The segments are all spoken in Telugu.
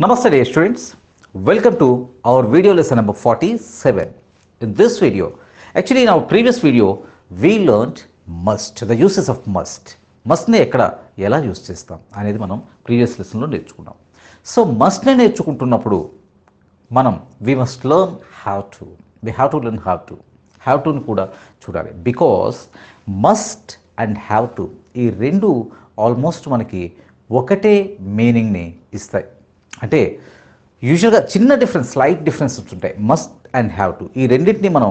Namaste dear students, welcome to our video lesson number 47. In this video, actually in our previous video, we learned must, the uses of must. మస్ట్ని ఎక్కడ ఎలా యూస్ చేస్తాం అనేది మనం ప్రీవియస్ లెసన్లో నేర్చుకున్నాం. సో మస్ట్ని నేర్చుకుంటున్నప్పుడు మనం we must learn have to learn have టుని కూడా చూడాలి. Because must and have to ఈ రెండు ఆల్మోస్ట్ మనకి ఒకటే మీనింగ్ని ఇస్తాయి. అంటే యూజువల్గా చిన్న డిఫరెన్స్, స్లైట్ డిఫరెన్సెస్ ఉంటాయి. మస్ట్ అండ్ హ్యావ్ టు ఈ రెండింటిని మనం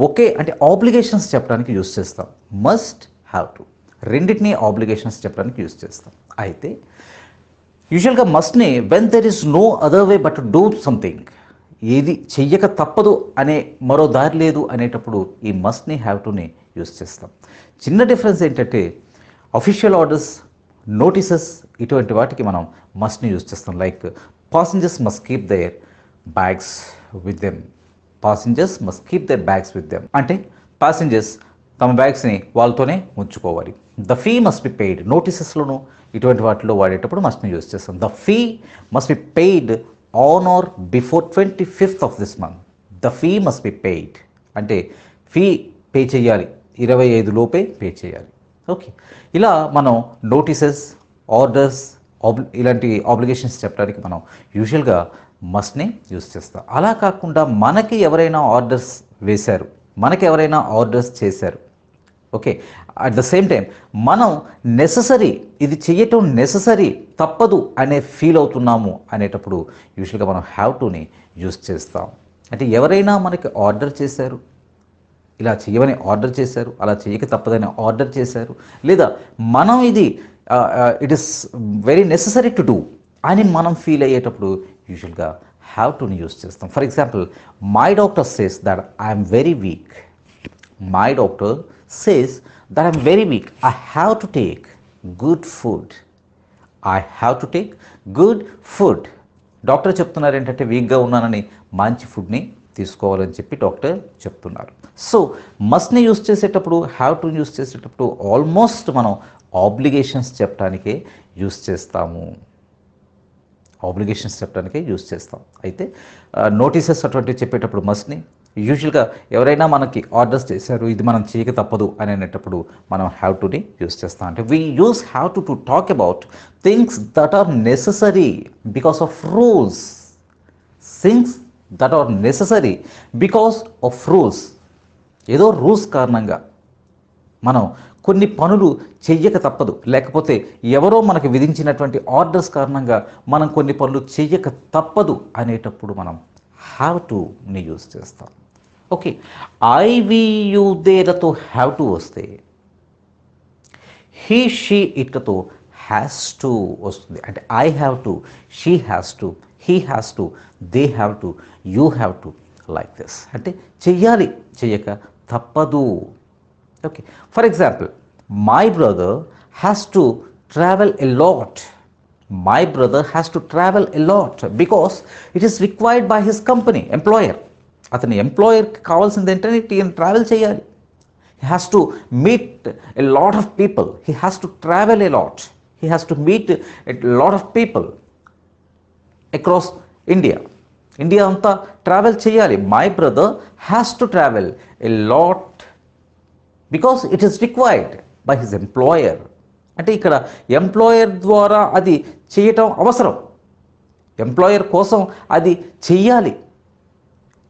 ఒకే అంటే ఆబ్లిగేషన్స్ చెప్పడానికి యూస్ చేస్తాం. మస్ట్ హ్యావ్ టు రెండింటిని ఆబ్లిగేషన్స్ చెప్పడానికి యూస్ చేస్తాం. అయితే యూజువల్గా మస్ట్ని when there is no other way but do something, ఏది చెయ్యక తప్పదు అనే మరో దారి లేదు అనేటప్పుడు ఈ మస్ట్ని హ్యావ్ టుని యూస్ చేస్తాం. చిన్న డిఫరెన్స్ ఏంటంటే అఫీషియల్ ఆర్డర్స్, నోటీసెస్ ఇటువంటి వాటికి మనం మస్ట్ని యూజ్ చేస్తాం. Like passengers must keep their bags with them. అంటే ప్యాసింజర్స్ తమ బ్యాగ్స్ని వాళ్ళతోనే ఉంచుకోవాలి. The fee must be paid. నోటీసెస్లోను ఇటువంటి వాటిలో వాడేటప్పుడు మస్ట్ని యూజ్ చేస్తాం. The fee must be paid on or before 25th of this month. The fee must be paid అంటే ఫీ పే చేయాలి, 25 లోపే పే చేయాలి. ఓకే, ఇలా మనం నోటీసెస్, ఆర్డర్స్, ఇలాంటి ఆబ్లిగేషన్స్ చెప్పడానికి మనం యూజువల్గా మస్ట్ని యూజ్ చేస్తాం. అలా కాకుండా మనకి ఎవరైనా ఆర్డర్స్ వేశారు, మనకి ఎవరైనా ఆర్డర్స్ చేశారు, okay, at the same time మనం నెససరీ, ఇది చేయటం నెససరీ, తప్పదు అనే ఫీల్ అవుతున్నాము అనేటప్పుడు యూజువల్గా మనం హ్యావ్ టుని యూజ్ చేస్తాం. అంటే ఎవరైనా మనకి ఆర్డర్ చేశారు, ఇలా చేయమని ఆర్డర్ చేశారు, అలా చేయక తప్పదని ఆర్డర్ చేశారు, లేదా మనం ఇది it is very necessary to do అని మనం ఫీల్ అయ్యేటప్పుడు యూజువల్గా హ్యావ్ టుని యూజ్ చేస్తాం. For example, my doctor says that I'm very weak. My doctor says that I'm very weak. I have to take good food. Doctor చెప్తున్నారు ఏంటంటే వీక్గా ఉన్నానని మంచి ఫుడ్ని తీసుకోవాలని చెప్పి డాక్టర్ చెప్తున్నారు. సో మస్ట్ని యూస్ చేసేటప్పుడు, హ్యావ్ టు యూస్ చేసేటప్పుడు ఆల్మోస్ట్ మనం ఆబ్లిగేషన్స్ చెప్పడానికే యూస్ చేస్తాము. అయితే నోటీసెస్ అటువంటివి చెప్పేటప్పుడు మస్ట్ని యూజువల్గా ఎవరైనా మనకి ఆర్డర్స్ చేశారు, ఇది మనం చేయక తప్పదు అని అనేటప్పుడు మనం హ్యావ్ టుని యూస్ చేస్తాం. అంటే we use have to talk about things that are necessary because of rules. that are necessary because of rules. ఏదో రూల్స్ కారణంగా మనం కొన్ని పనులు చెయ్యక తప్పదు, లేకపోతే ఎవరో మనకు విధించినటువంటి ఆర్డర్స్ కారణంగా మనం కొన్ని పనులు చెయ్యక తప్పదు అనేటప్పుడు మనం హ్యావ్ టుని యూజ్ చేస్తాం. ఓకే, ఐ వి యు దేలతో హ్యావ్ టు వస్తే హీ షీ ఇట్లతో హ్యాస్ టు వస్తుంది. అంటే I have to, she has to, he has to, they have to, you have to, like this. అంటే చెయ్యాలి, చెయ్యక తప్పదు. Okay, for example, my brother has to travel a lot. Because it is required by his company, employer. అతని ఎంప్లాయర్కి కావాల్సింది ఏంటంటే ఈయన ట్రావెల్ చేయాలి. He has to meet a lot of people. He has to travel a lot. He has to meet a lot of people across India అంతా ట్రావెల్ చేయాలి. My brother has to travel a lot because it is required by his employer. అంటే ఇక్కడ ఎంప్లాయర్ ద్వారా అది చేయటం అవసరం, ఎంప్లాయర్ కోసం అది చెయ్యాలి.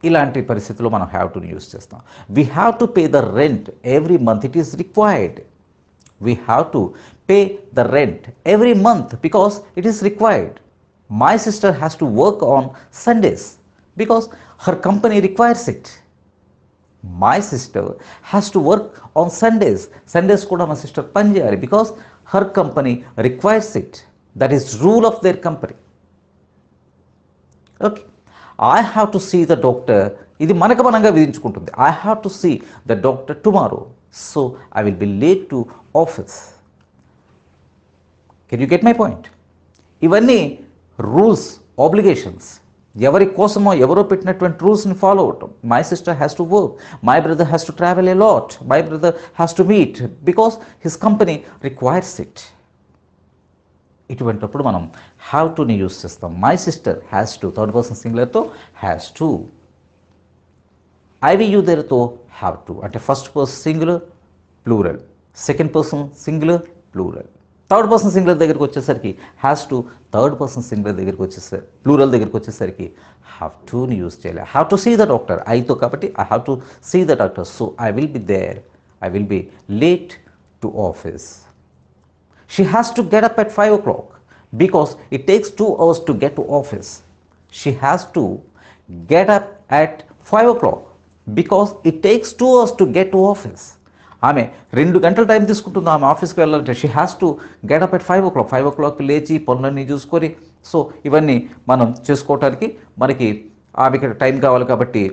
ఇలాంటి పరిస్థితుల్లో మనం హ్యావ్ టుని యూజ్ చేస్తాం. We have to pay the rent every month. It is required. We have to pay the rent every month because it is required. My sister has to work on Sundays because her company requires it. My sister has to work on Sundays. Sundays kuda my sister pani cheyali because her company requires it. That is rule of their company. Okay, I have to see the doctor. Idi manaka mananga vidinchukuntundi. I have to see the doctor tomorrow, so I will be late to office. Can you get my point? ఇవన్నీ రూల్స్, ఆబ్లిగేషన్స్. ఎవరి కోసమో ఎవరో పెట్టినటువంటి రూల్స్ని ఫాలో అవటం. My sister has to work, my brother has to travel a lot, my brother has to meet because his company requires it. ఇటువంటిప్పుడు మనం హ్యావ్ టుని యూస్ చేస్తాం. My sister has to third person సింగులర్తో హ్యాస్ టు. ఐవి యూ దేర్తో హ్యావ్ టు అంటే first person singular plural, second person singular plural. Third person singular దగ్గరికి వచ్చేసరికి has to, third person singular దగ్గరికి వచ్చేసరికి ప్లూరల్ దగ్గరికి వచ్చేసరికి హ్యావ్ టుని యూస్ చేయాలి. Have to see the doctor ఐతో కాబట్టి I have to see the doctor. So I will be there, I will be late to office. She has to get up at 5 o'clock because it takes 2 hours to get to office. She has to get up at 5 o'clock because it takes 2 hours to get to office. ఆమె 2 గంటల టైం తీసుకుంటుంది ఆమె ఆఫీస్కి వెళ్ళాలంటే. She has to get up at 5 o'clock. 5 o'clock లేచి పనులన్నీ చూసుకొని సో ఇవన్నీ మనం చేసుకోవటానికి మనకి ఆమెకి టైం కావాలి కాబట్టి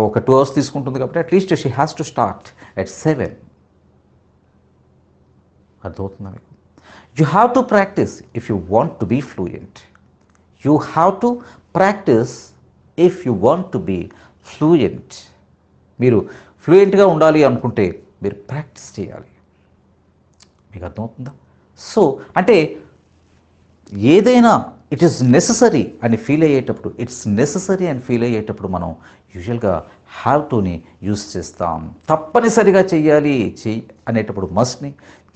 ఒక 2 hours తీసుకుంటుంది కాబట్టి at least she has to start at 7. అర్థమవుతుందా మీకు? You have to practice if you want to be fluent. You have to practice if you want to be fluent. మీరు ఫ్లూయెంట్గా ఉండాలి అనుకుంటే మీరు ప్రాక్టీస్ చేయాలి. మీకు అర్థమవుతుందా? సో అంటే ఏదైనా ఇట్ ఈస్ నెససరీ అని ఫీల్ అయ్యేటప్పుడు, ఇట్స్ నెససరీ అని ఫీల్ అయ్యేటప్పుడు మనం యూజువల్గా హ్యావ్ టుని యూస్ చేస్తాం. తప్పనిసరిగా చెయ్యాలి అనేటప్పుడు మస్ట్ని,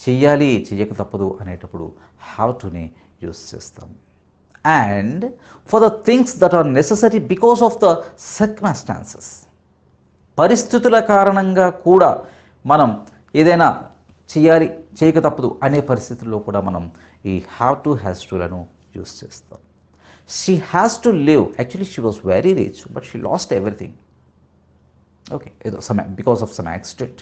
చెయ్యాలి చెయ్యక తప్పదు అనేటప్పుడు హ్యావ్ టుని యూస్ చేస్తాం. And for the things that are necessary because of the circumstances, పరిస్థితుల కారణంగా కూడా మనం ఏదైనా చేయాలి చేయక తప్పదు అనే పరిస్థితుల్లో కూడా మనం ఈ హ్యావ్ టు హ్యాస్ టులను యూస్ చేస్తాం. She has to live, actually she was very rich but she lost everything. Okay, ఏదో because of some accident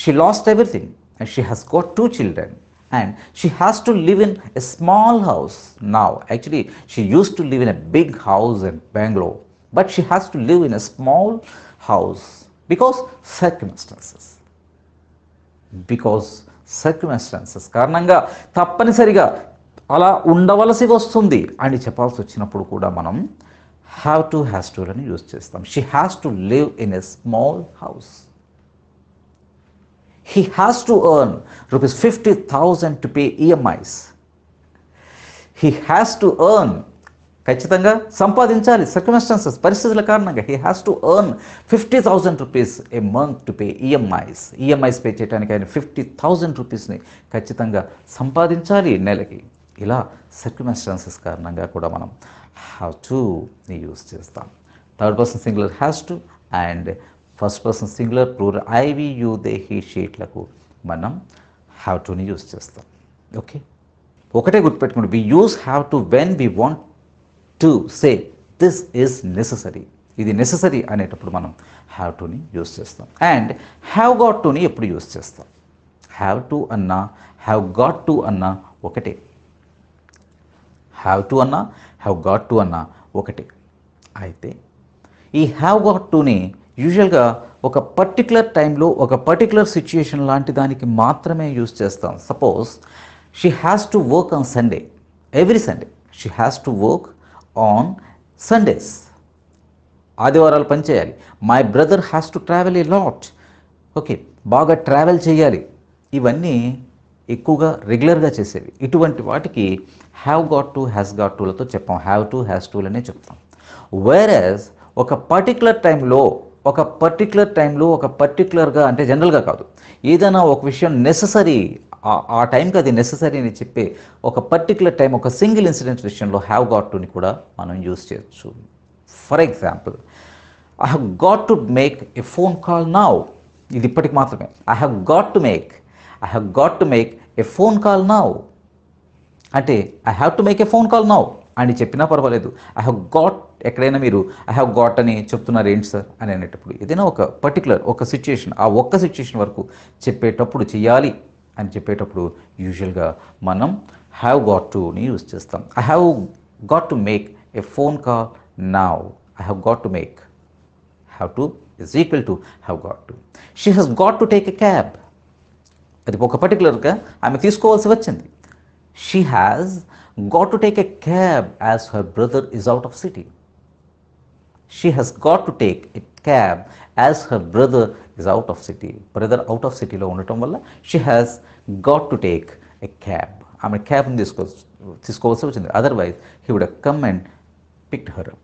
she lost everything and she has got 2 children and she has to live in a small house now. Actually she used to live in a big house in Bangalore, but she has to live in a small house because circumstances కారణంగా తప్పనిసరిగా అలా ఉండవలసి వస్తుంది అని చెప్పాల్సి వచ్చినప్పుడు కూడా మనం హ్యావ్ టు హ్యాస్ టు అని యూజ్ చేస్తాం. She has to live in a small house. He has to earn rupees 50,000 to pay EMIs. He has to earn, ఖచ్చితంగా సంపాదించాలి, సర్కమ్స్టాన్సెస్ పరిస్థితుల కారణంగా he has to earn 50,000 rupees a month to pay EMIs. EMIs pay చేయడానికి ఆయన 50,000 రూపీస్ని ఖచ్చితంగా సంపాదించాలి నెలకి. ఇలా సర్కమ్స్టాన్సెస్ కారణంగా కూడా మనం హ్యావ్ టుని యూస్ చేస్తాం. Third person singular has to and first person singular plural I we you they he షీట్లకు మనం హ్యావ్ టుని యూస్ చేస్తాం. ఓకే, ఒకటే గుర్తుపెట్టుకోండి, we use have to when we want to say this is necessary. ఇది నెససరీ అనేటప్పుడు మనం హ్యావ్ టుని యూస్ చేస్తాం. అండ్ హ్యావ్ గాట్ టుని ఎప్పుడు యూస్ చేస్తాం? హ్యావ్ టు అన్నా హ్యావ్ గాట్ టు అన్నా ఒకటే. హ్యావ్ టు అన్నా హ్యావ్ గాట్ టు అన్నా ఒకటే. అయితే ఈ హ్యావ్ గాట్ టుని యూజువల్గా ఒక పర్టికులర్ టైంలో ఒక పర్టికులర్ సిచ్యుయేషన్ లాంటి దానికి మాత్రమే యూజ్ చేస్తాం. Suppose she has to work on Sunday, every Sunday she has to work on Sundays. ఆదివారాలు పనిచేయాలి. My brother has to travel a lot. Okay, బాగా ట్రావెల్ చేయాలి. ఇవన్నీ ఎక్కువగా రెగ్యులర్గా చేసేవి. ఇటువంటి వాటికి have got to has got టులతో చెప్పాం, హ్యావ్ టు హ్యాస్ టులనే చెప్తాం. వేరస్ ఒక పర్టికులర్ టైంలో ఒక పర్టికులర్గా అంటే జనరల్గా కాదు, ఏదైనా ఒక విషయం నెససరీ, ఆ టైంకి అది నెససరీ అని చెప్పి ఒక పర్టికులర్ టైం ఒక సింగిల్ ఇన్సిడెంట్ విషయంలో హ్యావ్ గాట్ టుని కూడా మనం యూజ్ చేయొచ్చు. For example, I have got to make a phone call now. ఇది ఇప్పటికి మాత్రమే. I have got to make a phone call now అంటే I have to make a phone call now అని చెప్పినా పర్వాలేదు. ఐ హ్యావ్ గాట్, ఎక్కడైనా మీరు ఐ హ్యావ్ గాట్ అని చెప్తున్నారు ఏంటి సార్ అని అనేటప్పుడు ఏదైనా ఒక పర్టికులర్ ఒక సిచ్యుయేషన్, ఆ ఒక్క సిచ్యుయేషన్ వరకు చెప్పేటప్పుడు, చెయ్యాలి అని చెప్పేటప్పుడు యూజువల్గా మనం హ్యావ్ గాట్ టుని యూజ్ చేస్తాం. I have got to make a phone call now. I have got to make, have to is equal to have got to. She has got to take a cab. అది ఒక పర్టికులర్గా ఆమె తీసుకోవాల్సి వచ్చింది. She has got to take a cab as her brother is out of city. She has got to take a cab as her brother is out of city. Brother out of city లో ఉండటం వల్ల she has got to take a cab. ఆమె క్యాబ్ని తీసుకోవాల్సి వచ్చింది. Otherwise he would come and picked her up.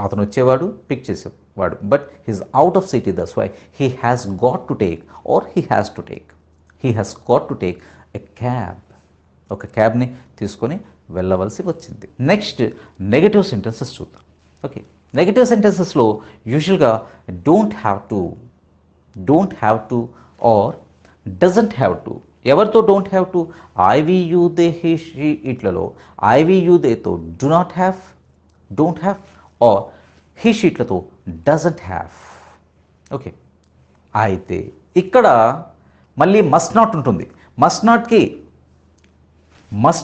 అతను వచ్చేవాడు, పిక్ చేసేవాడు. But he's out of city, that's why he has got to take or he has to take a cab. ఒక క్యాబ్ని తీసుకొని వెళ్ళవలసి వచ్చింది. నెక్స్ట్ నెగటివ్ సెంటెన్సెస్ చూద్దాం. ఓకే, నెగటివ్ సెంటెన్సెస్లో యూజువల్గా don't have to or doesn't have to. ఎవరితో don't have to? I we you they he she ఇట్లలో ఐవి యూ దేతో డోంట్ హ్యావ్ ఆర్ హీ షీట్లతో డజంట్ హ్యావ్. ఓకే, అయితే ఇక్కడ మళ్ళీ మస్ట్ నాట్ ఉంటుంది. మస్ట్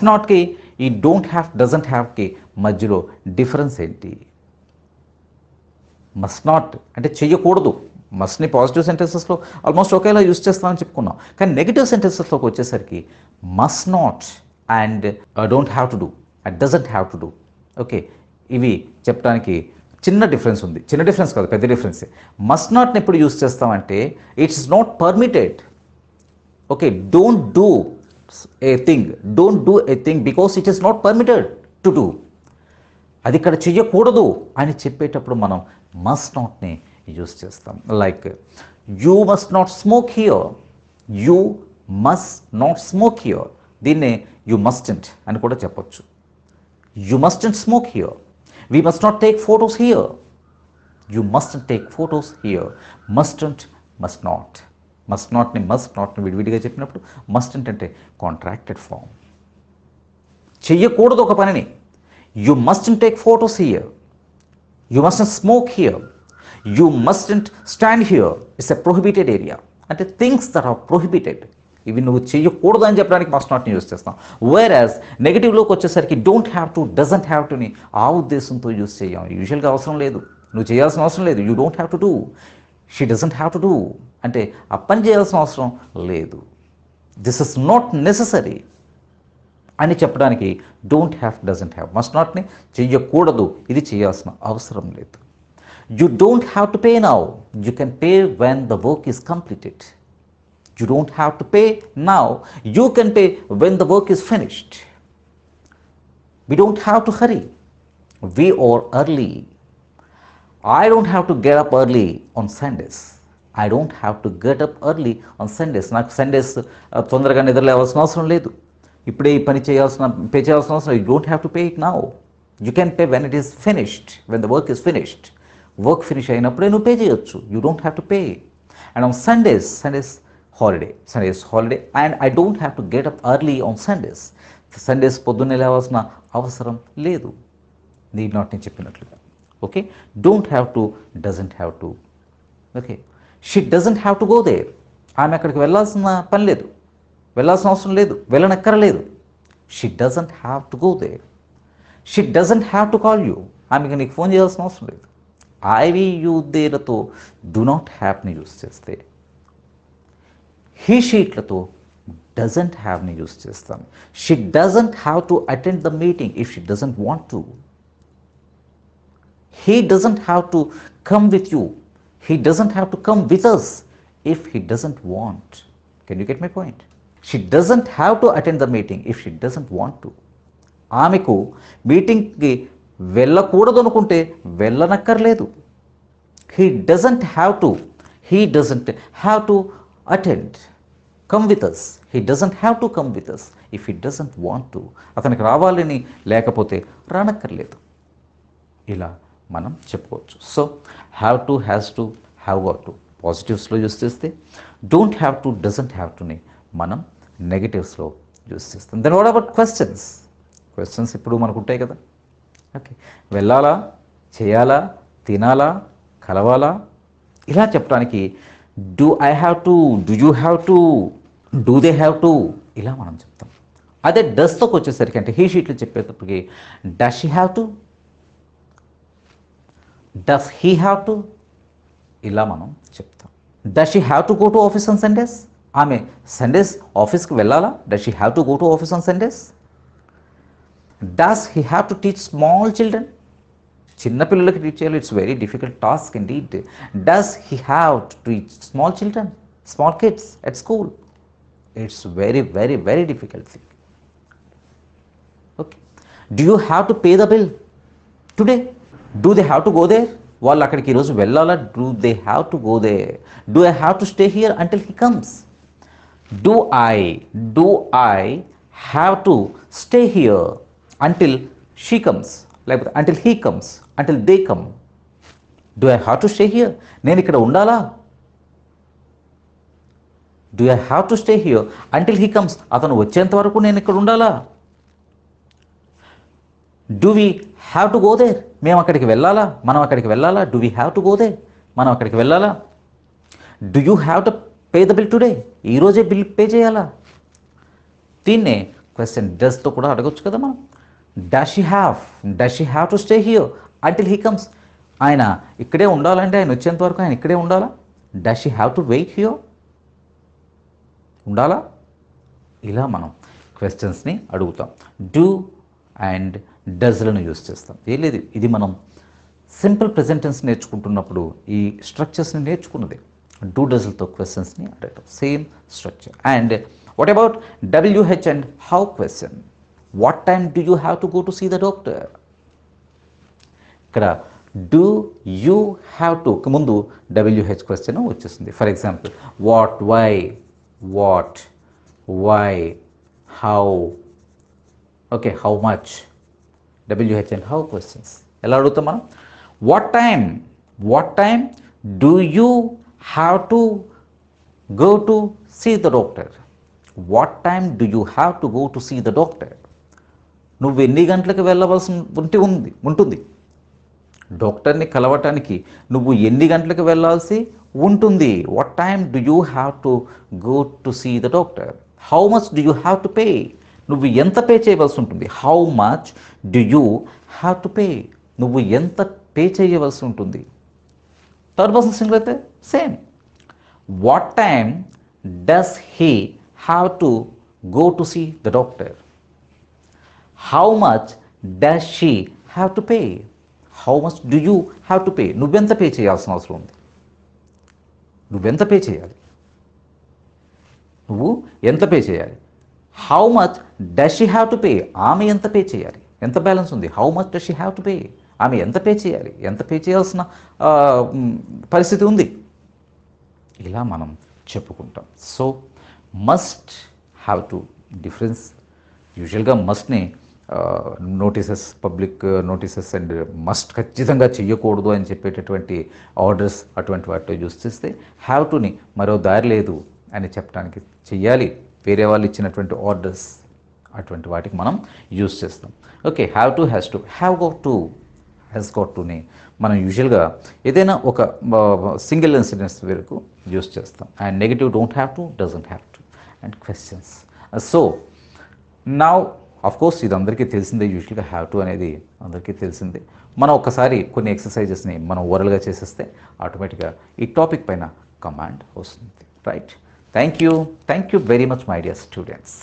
నాట్కి ఈ డోంట్ హ్యావ్ డజంట్ హ్యావ్కి మధ్యలో డిఫరెన్స్ ఏంటి? మస్ట్ నాట్ అంటే చెయ్యకూడదు. మస్ట్ని పాజిటివ్ సెంటెన్సెస్లో ఆల్మోస్ట్ ఒకేలా యూజ్ చేస్తామని చెప్పుకున్నాం. కానీ నెగిటివ్ సెంటెన్సెస్లోకి వచ్చేసరికి must not and don't have to do and doesn't have to do. Okay, ఇవి చెప్పడానికి చిన్న డిఫరెన్స్ ఉంది. చిన్న డిఫరెన్స్ కాదు, పెద్ద డిఫరెన్సే. మస్ట్ నాట్ని ఎప్పుడు యూజ్ చేస్తామంటే it's not permitted. Okay, don't do a thing because it is not permitted to do. అది ఇక్కడ చెయ్యకూడదు అని చెప్పేటప్పుడు మనం మస్ట్ నాట్ని యూజ్ చేస్తాం. Like you must not smoke here. దీన్నే యూ మస్టెంట్ అని కూడా చెప్పొచ్చు. You mustn't smoke here. We must not take photos here. You mustn't take photos here. Must నాట్ని విడివిడిగా చెప్పినప్పుడు మస్టెంట్ అంటే కాంట్రాక్టెడ్ ఫామ్. చెయ్యకూడదు ఒక పనిని. You mustn't take photos here. You mustn't smoke here. You mustn't stand here. It's a prohibited area. అంటే థింగ్స్ దట్ ఆర్ ప్రొహిబిటెడ్, ఇవి నువ్వు చెయ్యకూడదు అని చెప్పడానికి మస్ట్ నాట్ని యూజ్ చేస్తాం. వేర్ యాజ్ నెగిటివ్లోకి వచ్చేసరికి don't have to doesn't have టుని ఆ ఉద్దేశంతో యూజ్ చేయం. యూజువల్గా అవసరం లేదు, నువ్వు చేయాల్సిన అవసరం లేదు. You don't have to do, she doesn't have to do అంటే ఆ పని చేయాల్సిన అవసరం లేదు. దిస్ ఇస్ నాట్ నెససరీ అని చెప్పడానికి don't have doesn't have. Must నాట్ని చెయ్యకూడదు, ఇది చేయాల్సిన అవసరం లేదు. You don't have to pay now. You can pay when the work is completed. You don't have to pay now. You can pay when the work is finished. We don't have to hurry. We are early. I don't have to get up early on Sundays. I don't have to get up early on Sundays. నాకు సండేస్ తొందరగా నిద్ర లేవాల్సిన అవసరం లేదు. ఇప్పుడే ఈ పని పే చేయాల్సిన అవసరం. You don't have to pay it now. You can pay when it is finished, when the work is finished. Work finish అయినప్పుడే నువ్వు పే చేయొచ్చు. You don't have to pay. And on Sundays holiday and I don't have to get up early on Sundays. Sundays పొద్దున్నే లేవాల్సిన అవసరం లేదు. నీడ్ నాట్ నేను చెప్పినట్లుగా. Okay, don't have to doesn't have to. Okay, she doesn't have to go there. ఆమె అక్కడికి వెళ్ళాల్సిన పని లేదు, వెళ్ళాల్సిన అవసరం లేదు, వెళ్ళనక్కరలేదు. She doesn't have to go there. She doesn't have to call you. ఆమెకి నీకు ఫోన్ చేయాల్సిన అవసరం లేదు. ఐవి యూ దేలతో డు నాట్ హ్యావ్ని యూజ్ చేస్తే, హీ షీట్లతో డజంట్ హ్యావ్ని యూజ్ చేస్తాం. She doesn't have to attend the meeting if she doesn't want to. He doesn't have to come with you. He doesn't have to come with us if he doesn't want. Can you get my point? She doesn't have to attend the meeting if she doesn't want to. ఆమెకు మీటింగ్కి వెళ్ళకూడదు అనుకుంటే వెళ్ళనక్కర్లేదు. He doesn't have to attend come with us. He doesn't have to come with us if he doesn't want to. అతనికి రావాలని లేకపోతే రానక్కర్లేదు. ఇలా మనం చెప్పుకోవచ్చు. So have to, has to, have got to పాజిటివ్స్లో యూస్ చేస్తే, don't have to, doesn't have టుని మనం నెగిటివ్స్లో యూస్ చేస్తాం. దెన్ వాట్ అబౌట్ క్వశ్చన్స్ ఇప్పుడు మనకు ఉంటాయి కదా. ఓకే, వెళ్ళాలా, చేయాలా, తినాలా, కలవాలా, ఇలా చెప్పడానికి do I have to, do you have to, do they have to ఇలా మనం చెప్తాం. అదే డస్తో వచ్చేసరికి అంటే హీ షీట్లు చెప్పేటప్పటికి does she have to, does he have to ఇలా మనం చెప్తాం. Does she have to go to office on Sundays. ఆమె సండేస్ ఆఫీస్కి వెళ్ళాలా? Does she have to go to office on Sundays. Does he have to teach small children. చిన్నపిల్లలకి టీచ్ చేయాలి. It's very difficult task indeed. Does he have to teach small children, small kids at school. It's very very very difficult thing. Okay. Do you have to pay the bill today? Do they have to go they? వాళ్ళు అక్కడికి ఈరోజు వెళ్ళాలా? Do they have to go they? Do I have to stay here until he comes? Do I do I have to stay here until she comes, లేకపోతే until he comes, until they come? Do I have to stay here? నేను ఇక్కడ ఉండాలా? Do I have to stay here until he comes? అతను వచ్చేంత వరకు నేను ఇక్కడ ఉండాలా? Do we have to go there? మేము అక్కడికి వెళ్ళాలా? మనం అక్కడికి వెళ్ళాలా? Do we have to go there? మనం అక్కడికి వెళ్ళాలా? Do you have to pay the bill today? ఈరోజే బిల్ పే చేయాలా? దీన్నే క్వశ్చన్ డస్తో కూడా అడగొచ్చు కదా మనం. Does she have to stay here until he comes? ఆయన ఇక్కడే ఉండాలంటే ఆయన వచ్చేంత వరకు ఆయన ఇక్కడే ఉండాలా? Does she have to wait here? ఉండాలా? ఇలా మనం క్వశ్చన్స్ని అడుగుతాం. డూ అండ్ డస్లను యూస్ చేస్తాం. ఏం లేదు, ఇది మనం సింపుల్ ప్రెజెంట్ టెన్స్ నేర్చుకుంటున్నప్పుడు ఈ స్ట్రక్చర్స్ని నేర్చుకున్నది. డూ డస్లతో క్వశ్చన్స్ని అడగటం, same structure. And what about WH and how question? What time do you have to go to see the doctor? ఇక్కడ డూ యూ హ్యావ్ టు ముందు WH క్వశ్చన్ వచ్చేస్తుంది. For example what, why, how, okay, how much, WH and how questions. ఎలా అడుగుతాం మనం? What time do you have to go to see the doctor? What time do you have to go to see the doctor? నువ్వు ఎన్ని గంటలకు వెళ్ళవలసి ఉంటుంది డాక్టర్ని కలవటానికి? నువ్వు ఎన్ని గంటలకు వెళ్ళాల్సి ఉంటుంది? What time do you have to go to see the doctor? How much do you have to pay? నువ్వు ఎంత పే చేయవలసి ఉంటుంది? How much do you have to pay? నువ్వు ఎంత పే చేయవలసి ఉంటుంది? థర్డ్ పర్సన్ సింగులర్ అయితే same. What time does he have to go to see the doctor? How much does she have to pay? How much do you have to pay? నువ్వెంత పే చేయాల్సిన అవసరం ఉంది? నువ్వెంత పే చేయాలి? నువ్వు ఎంత పే చేయాలి? How much does she have to pay? ఆమె ఎంత పే చేయాలి? ఎంత బ్యాలెన్స్ ఉంది? How much does she have to pay? ఆమె ఎంత పే చేయాలి? ఎంత పే చేయాల్సిన పరిస్థితి ఉంది? ఇలా మనం చెప్పుకుంటాం. So must have to difference. యూజువల్గా మస్ట్ని notices, public notices and must ఖచ్చితంగా చెయ్యకూడదు అని చెప్పేటటువంటి ఆర్డర్స్ అటువంటి వాటిలో యూస్ చేస్తే, హ్యావ్ టుని మరో దారి లేదు అని చెప్పడానికి చెయ్యాలి, వేరే వాళ్ళు ఇచ్చినటువంటి ఆర్డర్స్ అటువంటి వాటికి మనం యూస్ చేస్తాం. Okay, have to, has to, have got to, has got టుని మనం యూజువల్గా ఏదైనా ఒక సింగిల్ ఇన్సిడెంట్స్ వరకు యూస్ చేస్తాం. And negative don't have to, doesn't have to, and questions. So now of course ఇది అందరికీ తెలిసిందే, యూజువల్గా హ్యావ్ టు అనేది అందరికీ తెలిసిందే. మనం ఒక్కసారి కొన్ని ఎక్సర్సైజెస్ని మనం ఓరల్గా చేసేస్తే ఆటోమేటిక్గా ఈ టాపిక్ పైన కమాండ్ వస్తుంది. Right? Thank you very much my dear students.